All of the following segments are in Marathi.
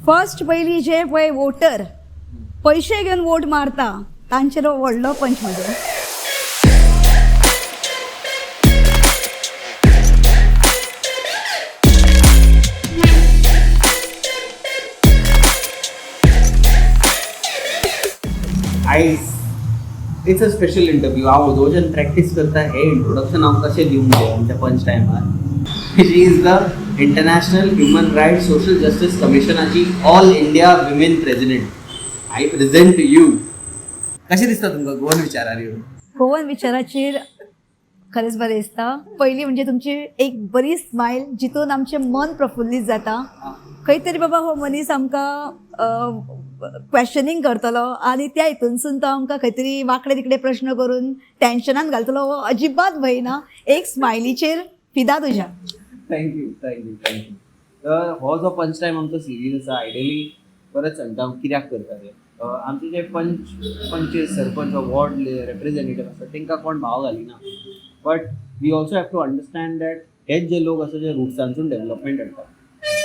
फर्स्ट पयली जे पळय वोटर पैसे घेवन वोट मारता तांचेर व्हडलो पंच मध्ये. It's a special interview. हांव दोजन प्रॅक्टीस करता हे इंट्रोडक्शन हांव कशें दिवंक जाय आमच्या पंच टायमार. She is the international human rights social justice कमिशनाची all India women president. I present to you. कशें दिसता तुमकां गोवन विचारार येवन? गोवन विचाराचेर खरेंच बरें दिसता. पयली म्हणजे तुमची एक बरी स्मायल जितून आमचें मन प्रफुल्लीत जाता. खंय तरी बाबा हो मनीस आमकां क्वेश्चनिंग करतलो आनी त्या हितूनसून तो आमकां खंय तरी वांकडे तिकडे प्रश्न करून टेन्शनान घालतलो हो अजिबात भंय ना. एक स्मायलीचेर फिदा तुज्या. थँक्यू. तर हो जो पंच टायम आमचो सिरीज आसा आयडियली परत सांगता कित्याक करता ते. आमचे जे पंचेस सरपंच वॉर्ड रिप्रेझेंटेटिव्ह आसता तांकां कोण भाव घालिना. But we also have to understand that हेच जे लोक आसा जे रुट्सांसून डेव्हलपमेंट हाडटा.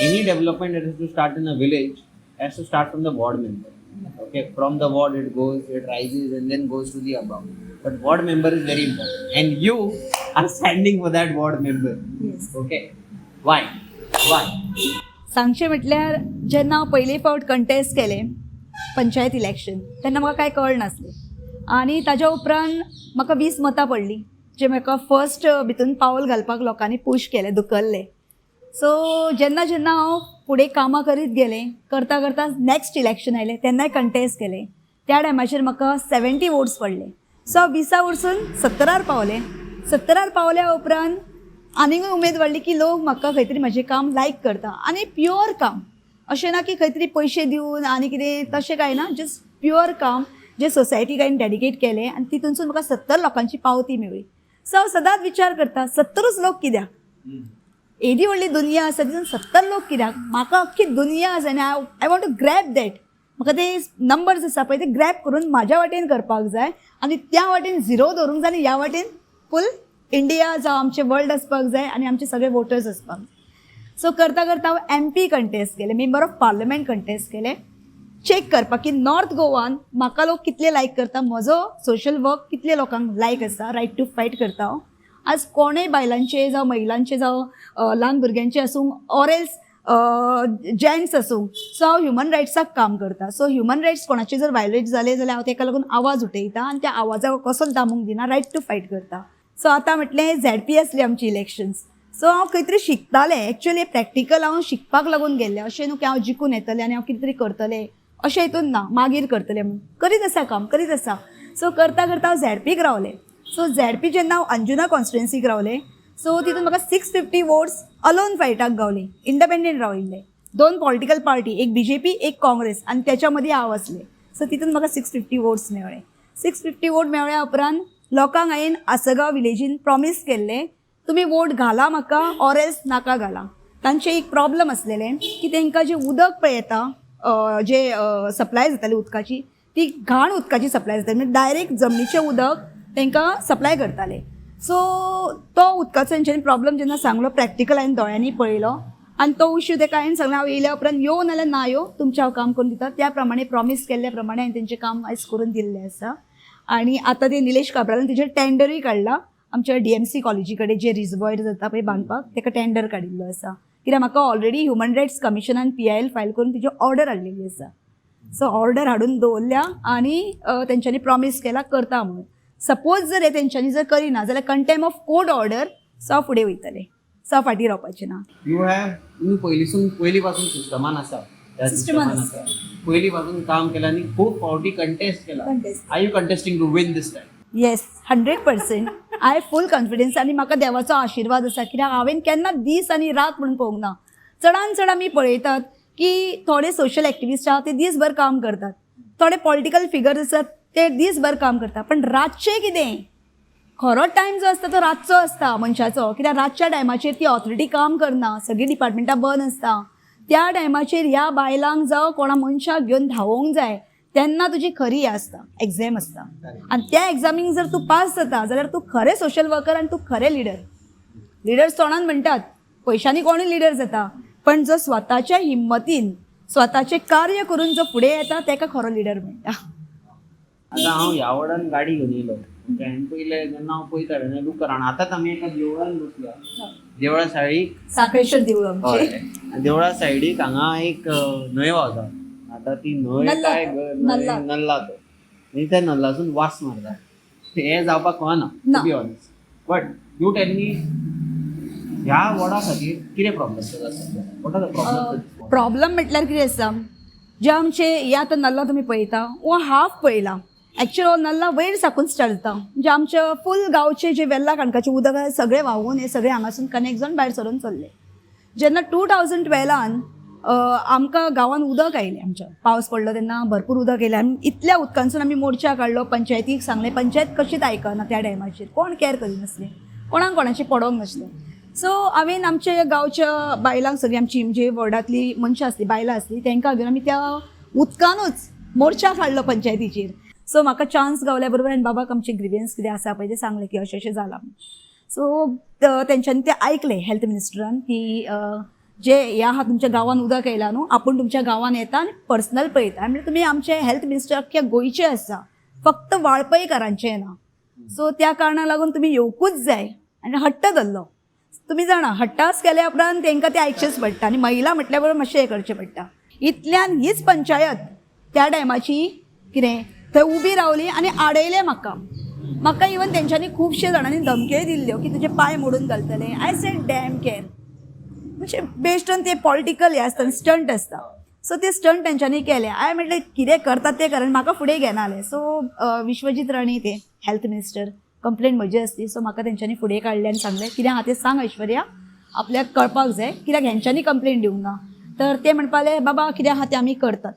Any development that has to start in a village has to start from the ward member. Okay, from the ward it goes, it rises and then goes to the above. But ward member is very important and you are standing for that ward member. Yes. Okay, why? सांगचें म्हटल्यार जेन्ना हांव पयले फावट कंटेस्ट केलें पंचायत इलेक्शन तेन्ना म्हाका कांय कळनासलें आनी ताज्या उपरांत म्हाका 20 मतां पडलीं जे म्हाका फर्स्ट भितून पावल घालपाक लोकांनी पुश केलें धुकल्लें. सो जेन्ना हांव फुडें कामां करीत गेलें करता करता नॅक्स्ट इलेक्शन आयलें तेन्नाय कंटेस्ट केलें. त्या टायमाचेर म्हाका 70 वोट्स पडले. सो हांव 20 वोट्सून 70 पावलें. 70 पावल्या उपरांत आनीकूय उमेद वाडली की लोक म्हाका खंय तरी म्हजें काम लायक करता आनी प्युअर काम. अशें ना की खंय तरी पयशे दिवन आनी कितें तशें कांय ना. जस्ट प्युअर काम जे सोसायटीक हांवें डेडिकेट केलें आनी तितूनसून म्हाका 70 लोकांची पावती मेळ्ळी. सो हांव सदांच विचार करता 70च लोक कित्याक? एदी व्हडली दुनिया आसा तितून 70 लोक कित्याक? म्हाका अख्खी दुनिया आसा आनी I want to grab that. म्हाका ते नंबर्स आसा पळय ते ग्रॅब करून म्हाज्या वाटेन करपाक जाय आनी त्या वाटेन 0 धरूंक जाय आनी ह्या वाटेन फूल इंडिया जावं आमचें वर्ल्ड आसपाक जाय आनी आमचे सगळे वोटर्स आसपाक. सो करता करता हांव MP कंटेस्ट केलें, मेंबर ऑफ पार्लमेंट कंटेस्ट केलें चेक करपाक की नॉर्थ गोवान म्हाका लोक कितले लायक करता, म्हजो सोशल वर्क कितले लोकांक लायक आसा, रायट टू फायट करता हांव. आज कोणेय बायलांचे जावं महिलांचे जावं ल्हान भुरग्यांचे आसूं ऑर एल्स जेंट्स आसूं. सो हांव ह्युमन रायट्साक काम करता. सो ह्युमन रायट्स कोणाचे जर वायलेट जाले जाल्यार हांव ताका लागून आवाज उठयता आनी त्या आवाजाक कसोच दामूंक दिना, रायट टू फायट करता. सो आतां म्हटलें ZP आसली आमची इलेक्शन्स. सो हांव खंय तरी शिकतालें. एक्चुअली प्रॅक्टिकल हांव शिकपाक लागून गेल्लें. अशें न्हू की हांव जिखून येतलें आनी हांव कितें तरी करतलें अशें हितून ना, मागीर करतलें म्हणून. करीत आसा काम करीत आसा. सो करता करता हांव ZPक रावलें. सो ZP जेन्ना हांव अंजुना कॉन्स्टिट्युएन्सीक रावलें सो तितून म्हाका 650 वोट्स अलोन फायटाक गावली. इंडिपेंडंट राविल्ले 2 पॉलिटिकल पार्टी, एक BJP एक काँग्रेस आनी त्याच्या मदीं हांव आसलें. सो तितून म्हाका 650 वोट्स मेळ्ळे. 650 वोट मेळ्ळ्या उपरांत लोकांक हांवें आसगांव विलेजीन प्रॉमीस केल्लें तुमी वोट घाला म्हाका ऑर एल्स नाका घाला. तांचें एक प्रॉब्लम आसलेलें की तांकां जें उदक पळय येता जे सप्लाय जाताली उदकाची ती घाण उदकाची सप्लाय जाताली म्हणजे डायरेक्ट जमनीचें उदक तांकां सप्लाय करताले. सो तो उदकाचो तेंच्यांनी प्रॉब्लम जेन्ना सांगलो प्रॅक्टिकल हांवें दोळ्यांनी पळयलो आनी तो इश्यू ताका हांवें सांगलें हांव येयल्या उपरांत येवं नाल्यार ना येवं तुमचें हांव काम करून दिता. त्या प्रमाणे प्रॉमीस केल्ल्या प्रमाणे हांवें तेंचें काम आयज करून दिल्लें आसा. आनी आतां ते निलेश काब्रालान तेजेर टेंडरूय काडला. आमच्या DMC कॉलेजी कडेन जे रिजर्वॉयर जाता पळय बांदपाक ताका टेंडर काडिल्लो आसा. कित्याक म्हाका ऑलरेडी ह्युमन रायट्स कमिशनान PIL फायल करून तेजी ऑर्डर हाडलेली आसा. सो ऑर्डर हाडून दवरल्या आनी तेंच्यांनी प्रॉमीस केला करता म्हणून. सपोज जर हे तेंच्यांनी जर करिना जाल्यार contempt of court order so हांव फुडें वयतलें. सो हांव फाटीं रावपाचें ना. तुम्ही पयली पासून सिस्टमान आसा. सिस्टमान आसा. पयली पासून काम केलं आणि खूप फावटी कंटेस्ट केला. Are you contesting to win this time? Yes 100%. I full confidence आनी म्हाका देवाचो आशिर्वाद आसा कित्याक हांवें केन्ना दीस आनी रात म्हणून पळोवंक ना. चडान चड आमी पळयतात की थोडे सोशल एक्टिविस्ट आहा ते दीसभर काम करतात, थोडे पॉलिटिकल फिगर्स आसात ते दीसभर काम करतात. पण रातचें कितें खरो टायम जो आसता तो रातचो आसता मनशाचो. कित्याक रातच्या टायमाचेर ती ऑथॉरिटी काम करना, सगळीं डिपार्टमेंटां बंद आसता. त्या टायमाचेर ह्या बायलांक जावं कोणा मनशाक घेवन धांवोंक जाय तेन्ना तुजी खरी आसता एग्जाम आसता. आनी त्या एग्जामीक जर तूं पास जाता जाल्यार तूं खरें सोशल वर्कर आनी तूं खरें लिडर. लिडर्स तोंडान म्हणटात पयशांनी कोणूय लिडर जाता पण जो स्वताच्या हिम्मतीन स्वताचें कार्य करून जो फुडें येता ताका खरो लिडर मेळटा. आता हांव ह्या वडान गाडी घेवन येयलो आनी पयले जेन्ना हांव पळयतालें लुकरान आतांच आमी एका देवळान बसल्या. देवळा सायडीक साखळेश्वर देवूळ आमचें. हय, देवळा सायडीक हांगा एक न्हंय व्हांवता. आता ती न्हंय नल्ला काय तो, नल्ला तो आनी त्या नल्लासून वास मारता. हें जावपाक कळना to be honest. But you tell me ह्या वडा खातीर कितें प्रॉब्लेम जाता? What are the problem? Problem म्हटल्यार कितें आसा, जे आमचे हे आतां नल्ला तुमी पळयता वो हाफ पळयला. एक्चुअली हो नल्ला वयर साकून स्टार्ट जाता. म्हणजे आमच्या फूल गांवचे जे वेल्ला काणकाचे उदक आसा सगळें व्हांवून हे सगळें हांगासून कनेक्ट जावन भायर सरून चल्ले. जेन्ना 2012 आमकां गांवांत उदक आयलें, आमच्या पावस पडलो तेन्ना भरपूर उदक येयलें. आमी इतल्या उदकांसून आमी मोर्चा काडलो, पंचायतीक सांगलें. पंचायत कशीच आयकना त्या टायमाचेर, कोण कॅर करिनासलें, कोणाची पडोंक नासलें. सो हांवें आमच्या गांवच्या बायलांक सगळीं आमची म्हणजे वॉर्डांतली मनशां आसलीं, बायलां आसलीं, तांकां घेवन आमी त्या उदकानूच मोर्चा काडलो पंचायतीचेर. सो म्हाका चान्स गावल्या बरोबर आनी बाबाक आमचे ग्रिवियन्स कितें आसा पळय तें सांगलें की अशें अशें जालां. सो तेंच्यांनी तें आयकलें हेल्थ मिनिस्टरान की जे हे आहा तुमच्या गांवांत उदक येयलां न्हू, आपूण तुमच्या गांवांत येता आनी पर्सनल पळयता. म्हणजे तुमी आमचे हेल्थ मिनिस्टर अख्ख्या गोंयचे आसा, फक्त वाळपयकारांचें ना. सो त्या कारणाक लागून तुमी येवकूच जाय. आनी हट्ट धरलो. तुमी जाणा हट्टाच केल्या उपरांत तांकां तें आयकचेंच पडटा. आनी महिला म्हटल्या बरोबर मातशें हें करचें पडटा. इतल्यान हीच पंचायत त्या टायमाची कितें थंय उबी रावली आनी आडयलें म्हाका इवन तेंच्यांनी खुबशे जाणांनी धमक्योय दिल्ल्यो की तुजे पांय मोडून घालतले. I said dam care. म्हणजे बेस्ड ऑन ते पॉलिटिकल हे आसता, स्टंट आसता. सो ते स्टंट तेंच्यांनी केले. हांवें म्हटलें कितें करतात तें कारण म्हाका फुडें घेनासलें. सो विश्वजीत राणी ते हेल्थ मिनिस्टर कंप्लेंट म्हजी आसली. सो म्हाका तेंच्यांनी फुडें काडलें आनी सांगलें कितें आहा तें सांग ऐश्वर्या, आपल्याक कळपाक जाय कित्याक हेंच्यांनी कंप्लेंट दिवंक ना. तर ते म्हणपाले बाबा कितें आहा तें आमी करतात.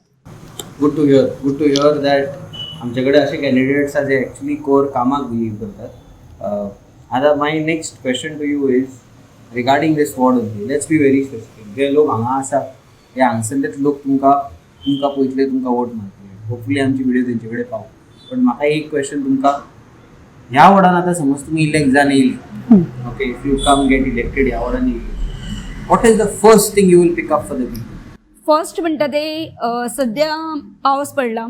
गुड टू हियर दॅट आमचे कडेन असे कॅन्डिडेट्स आसा जे एक्चुअली कोर कामाक बिलीव करतात. आतां my next question to you is regarding this ward only. Let's be very specific. जे लोक हांगा आसा ते हांगसरलेच लोक तुमकां पळयतले, तुमकां वोट मारतले. होपफुली आमची व्हिडिओ तेंचे कडेन पावता. पण म्हाका एक क्वेश्चन तुमकां, ह्या वॉर्डान आतां समज तुमी इलेक्ट जावन येयली, okay, if you come get elected ह्या वॉर्डान येयली, what is the first thing you will pick up for the people? First म्हणटा ते सद्या पावस पडला,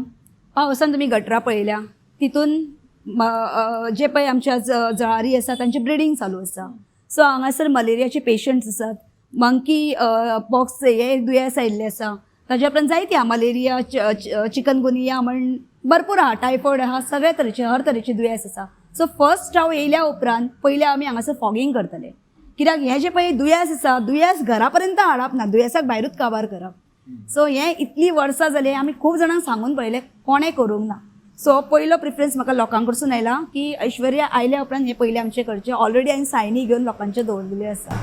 पावसान तुमी गटरां पळयल्या, तितून जे पळय आमच्या जळारी आसा तांचें ब्रिडींग चालू आसा. सो हांगासर मलेरियाचे पेशंट्स आसात, मंकी पॉक्स हे दुयेंस आयिल्लें आसा. ताज्या उपरांत जायती आहा, मलेरिया, चिकनगुनिया म्हण भरपूर आहा, टायफॉयड आहा, सगळे तरेचे हर तरेचे दुयेंस आसा. सो फर्स्ट हांव येयल्या उपरांत पयले आमी हांगासर फॉगिंग करतले. कित्याक हें जें पळय दुयेंस आसा, दुयेंस घरा पर्यंत हाडप ना, दुयेंसाक भायरूच काबार करप. सो हें इतलीं वर्सां जालीं, आमी खूब जाणांक सांगून पळयलें, कोणें करूंक ना. सो पयलो प्रिफरन्स म्हाका लोकां कडसून आयला की ऐश्वर्या आयल्या उपरांत हें पयलें आमचें करचें. ऑलरेडी हांवें सायनी घेवन लोकांचे दवरलेले आसा.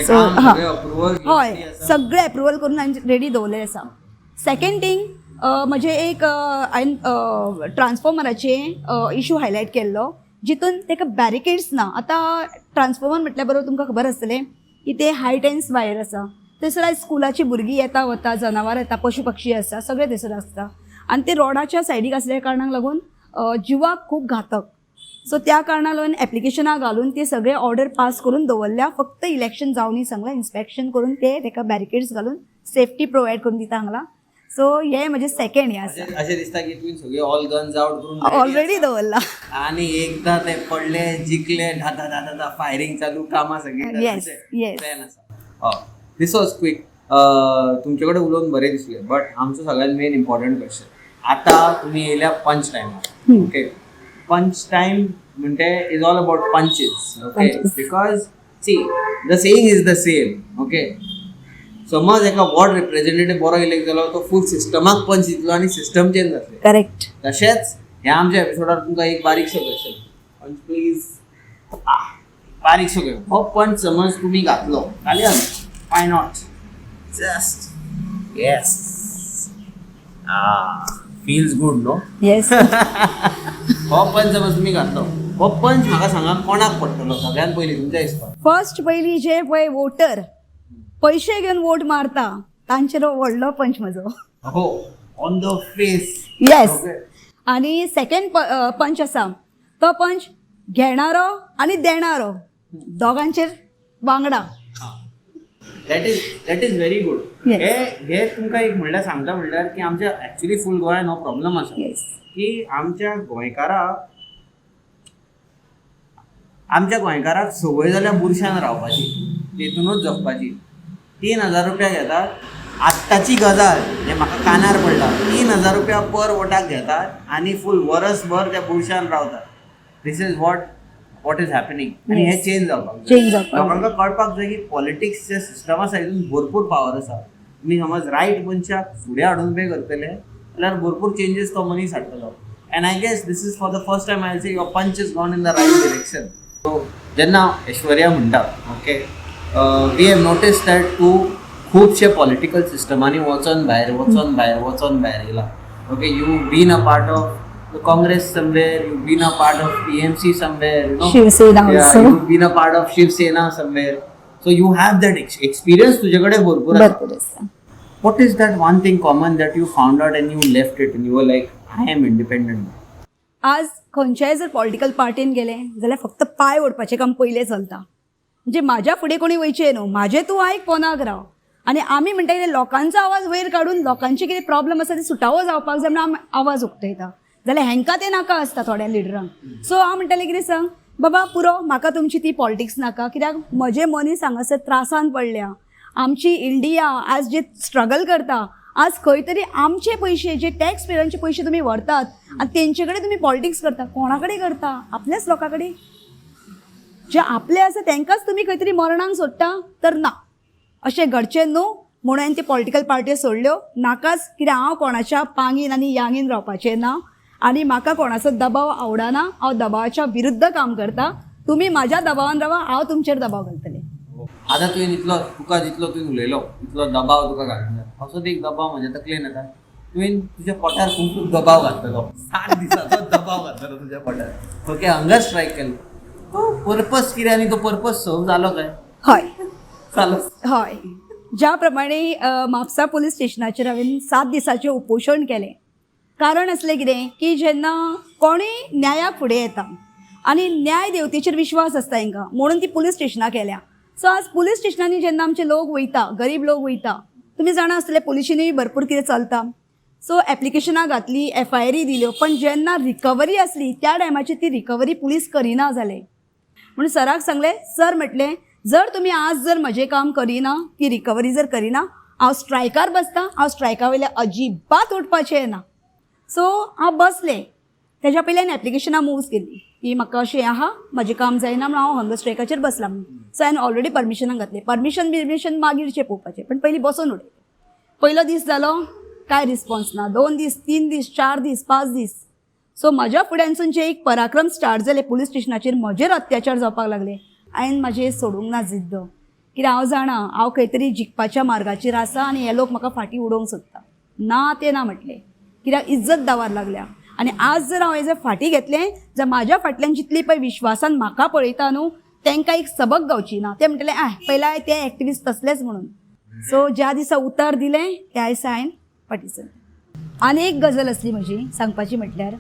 सो हय, सगळें एप्रुवल करून हांवें रेडी दवरलें आसा. सेकेंड थींग, म्हजें एक हांवें ट्रान्सफॉर्मराचे इशू हायलायट केल्लो, जितून ताका बॅरिकेड्स ना. आतां ट्रान्सफॉर्मर म्हटल्या बरोबर तुमकां खबर आसतलें की ते हाय टेन्स वायर आसा. थंयसर आयज स्कुलाची भुरगीं येता वता, जनावर येता, पशु पक्षी आसा, सगळें थंयसर आसता. आनी ते रोडाच्या सायडीक आसल्या कारणाक लागून जिवाक खूब घातक. सो त्या कारणाक लागून एप्लिकेशनां घालून ते सगळे ऑर्डर पास करून दवरल्या. फक्त इलेक्शन जावनी सांगलां, इन्स्पेक्शन करून ते ताका बॅरिकेड्स घालून सेफ्टी प्रोवायड करून दिता हांगला. सो हे म्हजें सेकेंड हें आसा. अशें दिसता की तुवें सगळे ऑल गन्स आउट करून ऑलरेडी दवरला. आनी एकदां ते पडले, जिखले, धादा धादा धादा फायरिंग चालू, कामां सगळीं. Yes yes. प्लॅन आसा. दिस वॉज क्विक. तुमचे कडेन उलोवन बरें दिसलें. बट आमचो सगळ्यात मेन इम्पॉर्टंट क्वेश्चन, आतां तुमी येयल्या पंच टायमार. ओके, पंच टायम म्हणजे इज ऑल अबाउट पंचेस. Okay, because see the saying is the same. Okay, समज एका वॉर्ड रिप्रेझेंटेटिव्ह बरो इलेक्ट जालो तो फूल सिस्टमाक पंच दितलो आनी सिस्टम चेंज जातलें. करेक्ट. तशेंच ह्या आमच्या एपिसोडार तुमकां एक बारीकसो क्वेश्चन, पंच प्लीज. बारीकसो क्वेश्चन, हो पंच समज तुमी घातलो, घालया, why not, just yes. Feels good no. Yes. हो पंच समज तुमी घातलो, हो पंच म्हाका सांगा कोणाक पडटलो सगळ्यात पयलीं तुमच्या हिसपान? फर्स्ट पयलीं जे पळय वोटर पयशे घेवन वोट मारता तांचेर व्हडलो पंच म्हजो. हो, ऑन द फेस. येस. आनी सेकेंड पंच आसा तो पंच घेणारो आनी देणारो दोगांचेर वांगडा. That is very good. Yes. हे तुमकां एक म्हणल्यार सांगता म्हणल्यार की आमच्या एक्चुअली फूल गोंयान हो प्रॉब्लम आसा येस की आमच्या गोंयकाराक संवय जाल्या बुरशान रावपाची, तेतूनच जगपाची. 3,000 रुपया घेतात. आत्ताची गजाल जे म्हाका कानार पडला, 3,000 रुपया पर वोटाक घेतात आनी फूल वर्सभर त्या बुरशान रावतात. This is what is happening. आनी हे चेंज जावपाक जाय. लोकांका कळपाक जाय की पॉलिटिक्सचे सिस्टम आसा हितून भरपूर पावर आसा. तुमी समज रायट मनशाक फुडें हाडून पे करतले जाल्यार भरपूर चेंजीस तो मनीस हाडटलो. And I guess this is for the first time I say your punch is gone in the right direction. So जेन्ना ऐश्वर्या म्हणटा okay, we have notice that तूं खुबशे पॉलिटिकल सिस्टमांनी वचोन भायर येयला. Okay, you been a part of the Congress somewhere, you been a part of PMC somewhere, Shiv Sena also. You been a part of Shiv Sena somewhere. So you have that experience तुजे कडेन भरपूर आसा. What is that one thing common that you found out and you left it and you were like, I am independent? आज खंयच्याय जर पॉलिटिकल पार्टीन गेले जाल्यार फक्त पाय ओडपाचें काम पयलें चलता. म्हणजे म्हाज्या फुडें कोणी वयचें न्हू, म्हाजें तूं आयक पोनाक राव. आनी आमी म्हणटा कितें लोकांचो आवाज वयर काडून लोकांचे कितें प्रॉब्लम आसा ते सुटावो जावपाक जाय म्हणून आमी आवाज उक्तायता. जाल्यार हेंकां तें नाका आसता थोड्या लिडरांक. सो हांव म्हणटालें कितें सांग बाबा पुरो, म्हाका तुमची ती पॉलिटिक्स नाका. कित्याक म्हजे मनीस हांगासर त्रासान पडल्या. आमची इंडिया आज जे स्ट्रगल करता, आज खंय तरी आमचे पयशे जे टॅक्स पेयरांचे पयशे तुमी व्हरतात आनी तेंचे कडेन तुमी पॉलिटिक्स करता. कोणा कडेन करता? आपल्याच लोकां कडेन. जे आपले आसा तांकांच तुमी खंय तरी मरणांक सोडटा. तर ना, अशें घडचें न्हू म्हणून हांवें ती पॉलिटिकल पार्ट्यो सोडल्यो. नाकाच, कित्याक हांव कोणाच्या पांगीन आनी यांगीन रावपाचें ना आनी म्हाका कोणाचो दबाव आवडना. हांव दबावाच्या विरुद्ध काम करता. तुमी म्हाज्या दबावान रावा, हांव तुमचेर दबाव घालतलें. आतां तुका जितलो तुवें उलयलो तितलो दबाव तुका घालना. असोच एक दबाव म्हज्या तकलेन येता. तुवें तुज्या पोटार खूब दबाव घातलो, 7 दिसाचो दबाव घातलो तुज्या पोटार. ओके, हंगर स्ट्रायक केलो. तो पर्पज कितें आनी तो पर्पज सर्व जालो काय? हय जालो. हय. ज्या प्रमाणे म्हापसा पुलीस स्टेशनाचेर हांवें 7 दिसाचें उपोशण केलें. कारण असलें कितें की जेन्ना कोणूय न्यायाक फुडें येता आनी न्याय देवतेचेर विश्वास आसता तांकां, म्हणून ती पुलीस स्टेशनां केल्या. सो आज पुलीस स्टेशनांनी जेन्ना आमचे लोक वयता, गरीब लोक वयता, तुमी जाणा आसतलें पुलिशेनूय भरपूर कितें चलता. सो एप्लिकेशनां घातली, FIR दिल्यो, पण जेन्ना रिकवरी आसली त्या टायमाचेर ती रिकवरी पुलीस करिना जाले. म्हणून सराक सांगलें, सर म्हटलें जर तुमी आज जर म्हजें काम करिना, ती रिकवरी जर करिना, हांव स्ट्रायकार बसतां. हांव स्ट्रायका वयले अजिबात उठपाचें ना. सो हांव बसलें. तेज्या पयलीं हांवें एप्लिकेशनां मूव्स केली की म्हाका अशें आहा, म्हजें काम जायना म्हणून हांव हंगर स्ट्रायकाचेर बसलां म्हणून. सो हांवें ऑलरेडी परमिशनां घातलें. परमिशन मागीरचें पळोवपाचें, पण पयलीं बसून उडय. पयलो दीस जालो, कांय रिस्पॉन्स ना. 2 दीस, 3 दीस, 4 दीस, 5 दीस. सो म्हज्या फुड्यानसून जे एक पराक्रम स्टार्ट जालें पुलीस स्टेशनाचेर, म्हजेर अत्याचार जावपाक लागले. हांवें म्हाजें सोडूंक ना जिद्द. कित्याक हांव जाणा हांव खंय तरी जिखपाच्या मार्गाचेर आसा आनी हे लोक म्हाका फाटीं उडोवंक सोदता. ना तें ना म्हटलें, कित्याक इज्जत दावार लागल्या. आनी आज जर हांव हेजें फाटीं घेतलें जाल्यार म्हाज्या फाटल्यान जितली पळय विश्वासान म्हाका पळयता न्हू, तांकां एक सबक गावची ना. ते म्हणटले पयला ते एक्टिविस्ट तसलेच म्हणून. सो ज्या दिसा उतर दिलें त्या दिसा हांवें फाटीं सरलें. आनी एक गजाल आसली म्हजी सांगपाची म्हटल्यार,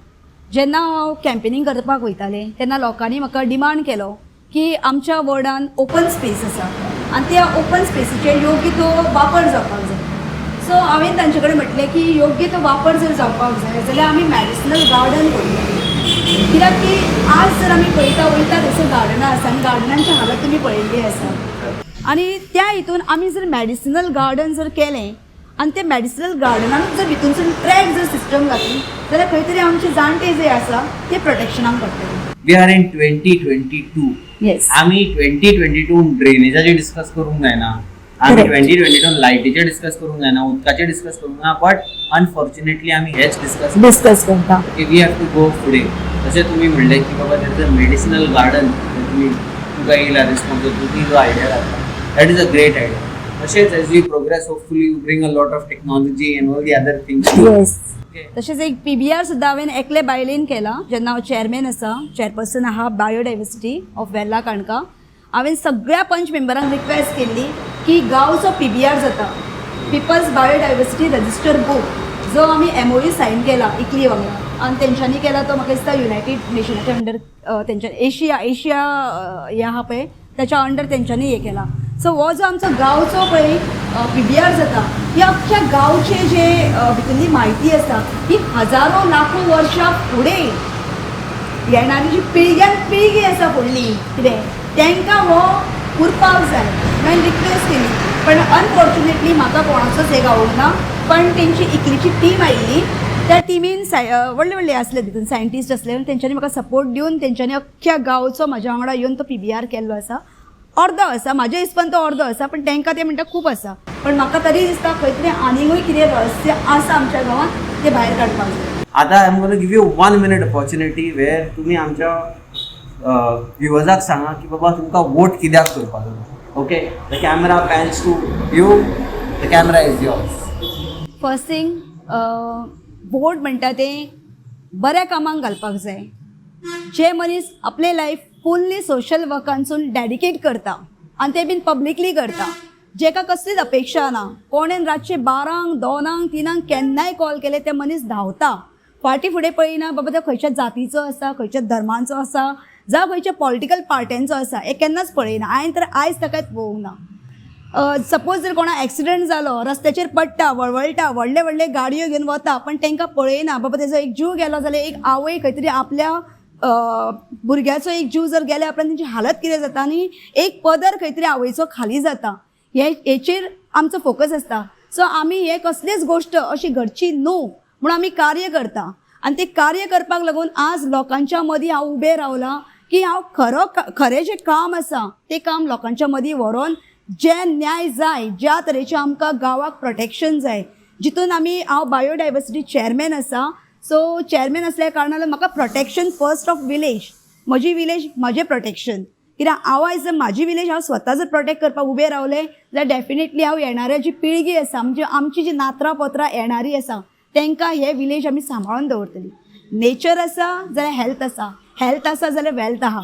जेन्ना हांव कॅम्पेनींग करपाक वयतालें तेन्ना लोकांनी म्हाका डिमांड केलो की आमच्या वॉर्डान ओपन स्पेस आसा आनी त्या ओपन स्पेसीचे योग्य तो वापर जावपाक जाय. सो हांवें तांचे कडेन म्हटलें की योग्य तो वापर जर जावपाक जाय जाल्यार आमी मॅडिसिनल गार्डन करया. कित्याक की आज जर आमी पळयता वयता थंयसर गार्डनां आसा आनी गार्डनांची हालत तुमी पळयल्ली आसा. आनी त्या हितून आमी जर मॅडिसिनल गार्डन जर केलें आनी ते मॅडिसिनल गार्डनानूच जर हितूनसून ट्रॅक जर सिस्टम घातली जाल्यार खंय तरी आमचे जाणटे जे आसा ते प्रोटेक्शनाक पडटले. We are in 2022. येस. आमी 2022 ड्रेनेजाचेर डिस्कस करूंक जायना. आमी 2022 लायटीचेर डिस्कस करूंक जायना, उदकाचेर डिस्कस करूंक जायना. बट अनफॉर्च्युनेटली आमी हेच डिस्कस करता. वी हॅव टू गो फुडें. जशें तुमी म्हणलें की बाबा there is a medicinal garden. तुका येयला रिस्पॉन्स, तुमी जो आयडिया घातला, that is a great idea. तशेंच as we progress hopefully you bring a lot of technology and all the other things. Yes. तशेंच एक PBR सुद्दां हांवें एकले बायलेन केला. जेन्ना हांव चॅरमॅन आसा, चॅरपर्सन आहा बायोडायवर्सिटी ऑफ वेर्ला काणका, हांवें सगळ्या पंच मेंबरांक रिक्वेस्ट केल्ली की गांवचो PBR जाता, पिपल्स बायोडायवर्सिटी रजिस्टर बुक, जो आमी MOU सायन केला इकली वांगडा आनी तेंच्यांनी केला तो म्हाका दिसता युनायटेड नेशनाच्या अंडर तेंच्या एशिया हे आहा पळय त्याच्या अंडर तेंच्यांनी हे केला. सो हो जो आमचो गांवचो पळय PBR जाता ही अख्ख्या गांवचे जे भितरली म्हायती आसा ही हजारो लाखो वर्सां फुडें येणारी जी पिळग्यान पिळगी आसा फुडली कितें तांकां हो उरपाक जाय हांवें रिक्वेस्ट केली पण अनफॉर्च्युनेटली म्हाका कोणाचोच हे गावूंक ना पण तेंची इकलीची टीम आयिल्ली त्या टिमीन व्हडले व्हडले आसले तितून सायंटिस्ट असले तेंच्यांनी म्हाका सपोर्ट दिवन तेंच्यांनी अख्ख्या गांवचो म्हाज्या वांगडा येवन तो PBR केल्लो आसा अर्दो आसा म्हाज्या हिसपान तो अर्दो आसा पण तांकां ते म्हणटा खूब आसा पण म्हाका तरी दिसता खंय तरी आनीकूय कितें रहस्य आसा आमच्या गांवांत ते भायर काडपाक जाय. आता I am gonna give you 1 minute opportunity वेर तुम्ही आमच्या व्ह्युअर्साक सांगा की बाबा तुमकां वोट कित्याक करपाक जाय. Okay the camera pans to you the camera is yours. First thing vote म्हणटा तें बऱ्या कामांक घालपाक जाय. जे मनीस आपले लायफ फुल्ली सोशल वर्कांसून डॅडिकेट करता आनी ते बीन पब्लिकली करता जेका कसलीच अपेक्षा ना कोणेन रातचे 12 2 3 केन्नाय कॉल केले ते मनीस धांवता फाटीं फुडें पळयना बाबा तो खंयच्या जातीचो आसा खंयच्या धर्माचो आसा जावं खंयच्या पॉलिटिकल पार्ट्यांचो आसा हे केन्नाच पळयना. हांवें तर आयज ताका पळोवंक ना. सपोज जर कोणा एक्सिडंट जालो रस्त्याचेर पडटा वळवळटा व्हडले व्हडले गाडयो घेवन वता पण तांकां पळयना बाबा तेजो एक जीव गेलो जाल्यार एक आवय खंय तरी आपल्या भुरग्याचो एक जीव जर गेल्या उपरांत तेंची हालत कितें जाता आनी एक पदर खंय तरी आवयचो खाली जाता हेचेर आमचो फोकस आसता. सो आमी हे कसलीच गोश्ट अशी घडची न्हू म्हणून आमी कार्य करता आनी ते कार्य करपाक लागून आज लोकांच्या मदीं हांव उबें रावलां की हांव खरें जें काम आसा तें काम लोकांच्या मदीं व्हरोन जे न्याय जाय ज्या तरेचें आमकां गांवाक प्रोटेक्शन जाय जितून हांव बायोडायवर्सिटी चेअरमॅन आसा. सो चेअरमॅन असल्या कारणान म्हाका प्रोटेक्शन फर्स्ट ऑफ विलेज म्हजी विलेज म्हजें प्रोटेक्शन कित्याक हांव आयज जर म्हाजी विलेज हांव स्वता जर प्रोटेक्ट करपाक उबें रावलें जाल्यार डेफिनेटली हांव येणाऱ्या जी पिळगी आसा म्हणजे आमची जी नातरां पोत्रां येणारी आसा तांकां हे विलेज आमी सांबाळून दवरतली. नेचर आसा जाल्यार हेल्थ आसा जाल्यार वेल्थ आहा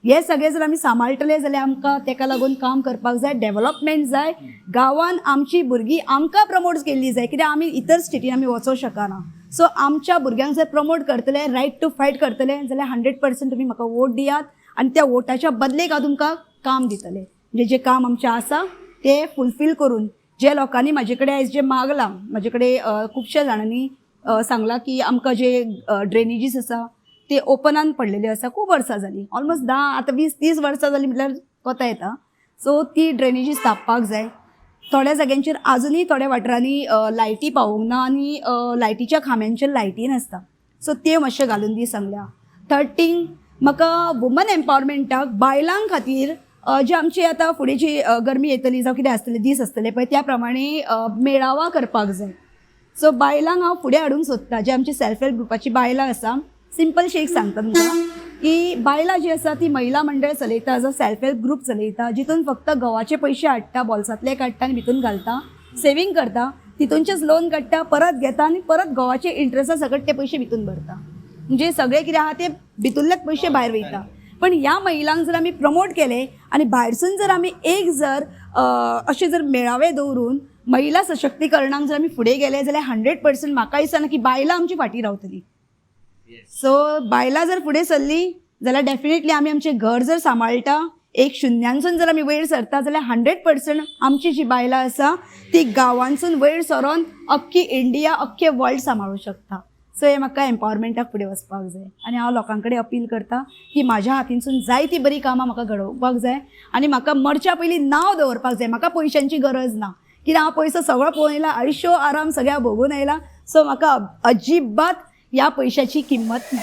हे सगळे जर आमी सांबाळटले जाल्यार आमकां तेका लागून काम करपाक जाय. डेव्हलपमेंट जाय गांवांत आमची भुरगीं आमकां प्रमोट केल्ली जाय कित्याक आमी इतर स्टेटीन आमी वचोंक शकना. सो आमच्या भुरग्यांक जर प्रमोट करतले रायट टू फायट करतले जाल्यार 100% तुमी म्हाका वोट दियात आनी त्या वोटाच्या बदलेक हांव तुमकां काम दितलें म्हणजे जें काम आमचें आसा तें फुलफील करून जे लोकांनी म्हाजे कडेन आयज जें मागलां म्हाजे कडेन खुबश्या जाणांनी सांगलां की आमकां जे ड्रेनेजीस आसा ते ओपनान पडलेले आसा खूब वर्सां जालीं ऑलमोस्ट 10 आतां 20-30 वर्सां जालीं म्हटल्यार कोता येता. सो ती ड्रेनेजीस तापपाक जाय. थोड्या जाग्यांचेर आजुनूय थोड्या वाठारांनी लायटी पावूंक ना आनी लायटीच्या खांब्यांचेर लायटी नासता. सो त्यो मातशें घालून दी सांगल्या. थर्ड थिंग म्हाका वुमन एम्पावरमेंटाक बायलां खातीर जे आमची आतां फुडें जी गरमी येतली जावं कितें आसतले दीस आसतले पळय त्या प्रमाणे मेळावा करपाक जाय. सो बायलांक हांव फुडें हाडूंक सोदता जे आमची सेल्फ हेल्प ग्रुपाची बायलां आसा. सिंपलशी एक सांगता तुमकां की बायलां जी आसा ती महिला मंडळ चलयता जो सेल्फ हेल्प ग्रुप चलयता जितून फक्त गव्हाचे पयशे हाडटा बॉल्सांतले काडटा आनी भितून घालता सेवींग करता तितूनचेच लोन काडटा परत घेता आनी परत गव्हाचे इंट्रस्टा सकट ते पयशे भितून भरता म्हणजे सगळे कितें आहा ते भितूरलेच पयशे भायर वयता. पण ह्या महिलांक जर आमी प्रमोट केले आनी भायरसून जर आमी एक जर अशे जर मेळावे दवरून महिला सशक्तीकरणाक जर आमी फुडें गेले जाल्यार 100% म्हाका दिसना की बायलां आमची फाटीं रावतली. सो बायलां जर फुडें सरली जाल्यार डेफिनेटली आमी आमचें घर जर सांबाळटा एक शुन्यांसून जर आमी वयर सरता जाल्यार 100% आमची जी बायलां आसा ती गांवांसून वयर सरोन अख्खी इंडिया अख्खे वर्ल्ड सांबाळूंक शकता. सो हे म्हाका एम्पावरमेंटाक फुडें वचपाक जाय आनी हांव लोकां कडेन अपील करता की म्हाज्या हातीनसून जायती बरी कामां म्हाका घडोवपाक जाय आनी म्हाका मरच्या पयलीं नांव दवरपाक जाय. म्हाका पयशांची गरज ना कित्याक हांव पयसो सगळो पळोवन येयला आयुश्यो आराम सगळ्या भोगून येयला. सो म्हाका अजिबात ह्या पयशाची किंमत ना.